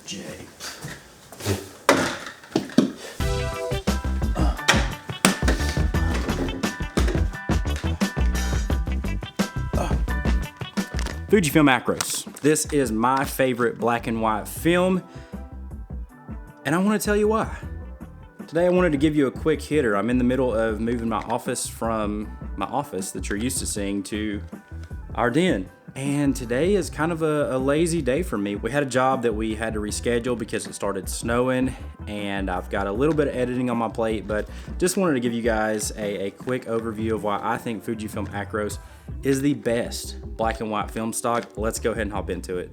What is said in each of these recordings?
J. Fujifilm Acros. This is my favorite black and white film, and I want to tell you why. Today I wanted to give you a quick hitter. I'm in the middle of moving my office from my office that you're used to seeing to our den. And today is kind of a lazy day for me. We had a job that we had to reschedule because it started snowing, and I've got a little bit of editing on my plate, but just wanted to give you guys a quick overview of why I think Fujifilm Acros is the best black and white film stock. Let's go ahead and hop into it.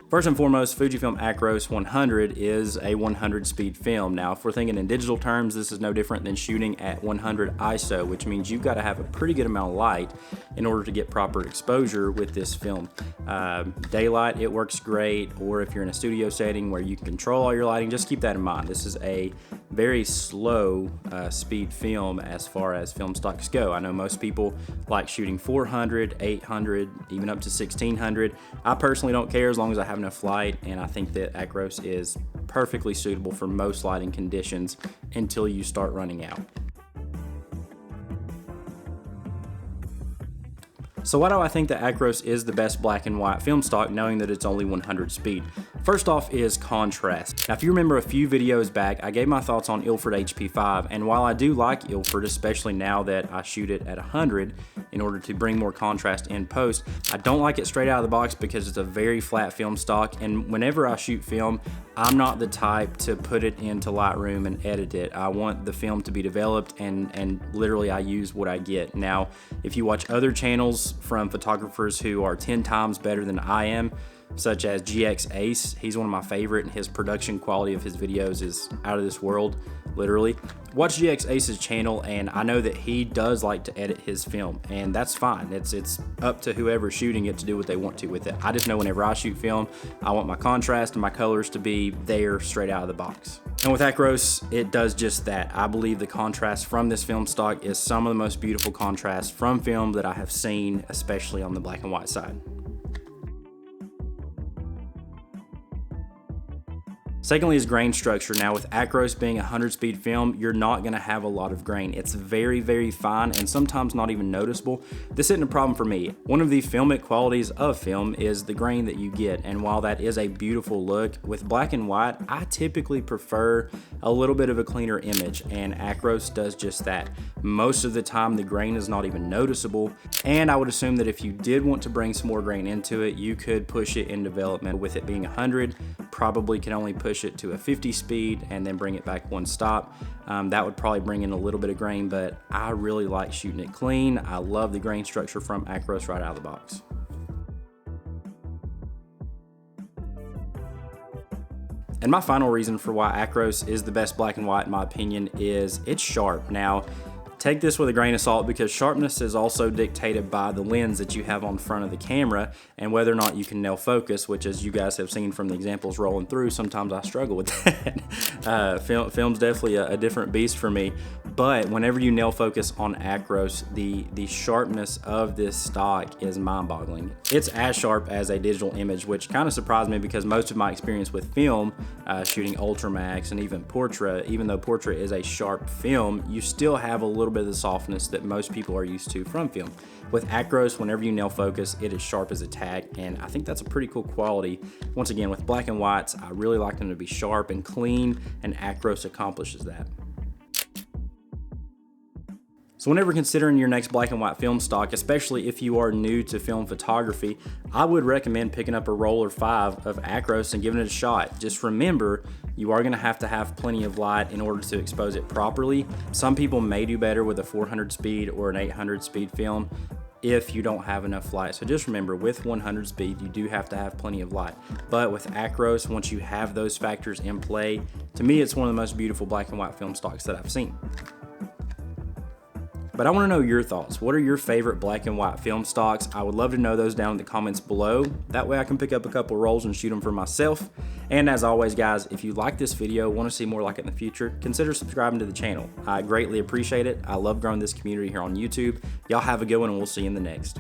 First and foremost, Fujifilm Acros 100 is a 100 speed film. Now, if we're thinking in digital terms, this is no different than shooting at 100 ISO, which means you've got to have a pretty good amount of light in order to get proper exposure with this film. Daylight, it works great, or if you're in a studio setting where you can control all your lighting, just keep that in mind. This is a very slow speed film as far as film stocks go. I know most people like shooting 400, 800, even up to 1600. I personally don't care as long as I have enough light, and I think that Acros is perfectly suitable for most lighting conditions until you start running out. So why do I think that Acros is the best black and white film stock, knowing that it's only 100 speed? First off is contrast. Now, if you remember a few videos back, I gave my thoughts on Ilford HP5, and while I do like Ilford, especially now that I shoot it at 100 in order to bring more contrast in post, I don't like it straight out of the box because it's a very flat film stock, and whenever I shoot film, I'm not the type to put it into Lightroom and edit it. I want the film to be developed, and literally I use what I get. Now, if you watch other channels from photographers who are 10 times better than I am, such as GX Ace, he's one of my favorite, and his production quality of his videos is out of this world, literally. Watch GX Ace's channel, and I know that he does like to edit his film, and that's fine. It's up to whoever's shooting it to do what they want to with it. I just know whenever I shoot film, I want my contrast and my colors to be there straight out of the box. And with Acros, it does just that. I believe the contrast from this film stock is some of the most beautiful contrast from film that I have seen, especially on the black and white side. Secondly is grain structure. Now, with Acros being a 100 speed film, you're not gonna have a lot of grain. It's very, very fine and sometimes not even noticeable. This isn't a problem for me. One of the filmic qualities of film is the grain that you get, and while that is a beautiful look, with black and white, I typically prefer a little bit of a cleaner image, and Acros does just that. Most of the time, the grain is not even noticeable, and I would assume that if you did want to bring some more grain into it, you could push it in development. With it being 100, probably can only push it to a 50 speed and then bring it back one stop. That would probably bring in a little bit of grain, but I really like shooting it clean. I love the grain structure from Acros right out of the box. And my final reason for why Acros is the best black and white, in my opinion, is it's sharp. Now, take this with a grain of salt because sharpness is also dictated by the lens that you have on front of the camera and whether or not you can nail focus, which, as you guys have seen from the examples rolling through, sometimes I struggle with that. Film's definitely a different beast for me, but whenever you nail focus on Acros, the sharpness of this stock is mind-boggling. It's as sharp as a digital image, which kind of surprised me because most of my experience with film, shooting Ultramax and even Portra, even though Portra is a sharp film, you still have a little bit of the softness that most people are used to from film. With Acros, whenever you nail focus, it is sharp as a tack, and I think that's a pretty cool quality. Once again, with black and whites, I really like them to be sharp and clean, and Acros accomplishes that. So whenever considering your next black and white film stock, especially if you are new to film photography, I would recommend picking up a roll or 5 of Acros and giving it a shot. Just remember, you are gonna have to have plenty of light in order to expose it properly. Some people may do better with a 400 speed or an 800 speed film if you don't have enough light. So just remember, with 100 speed, you do have to have plenty of light. But with Acros, once you have those factors in play, to me, it's one of the most beautiful black and white film stocks that I've seen. But I want to know your thoughts. What are your favorite black and white film stocks? I would love to know those down in the comments below. That way I can pick up a couple rolls and shoot them for myself. And as always, guys, if you like this video, want to see more like it in the future, consider subscribing to the channel. I greatly appreciate it. I love growing this community here on YouTube. Y'all have a good one, and we'll see you in the next.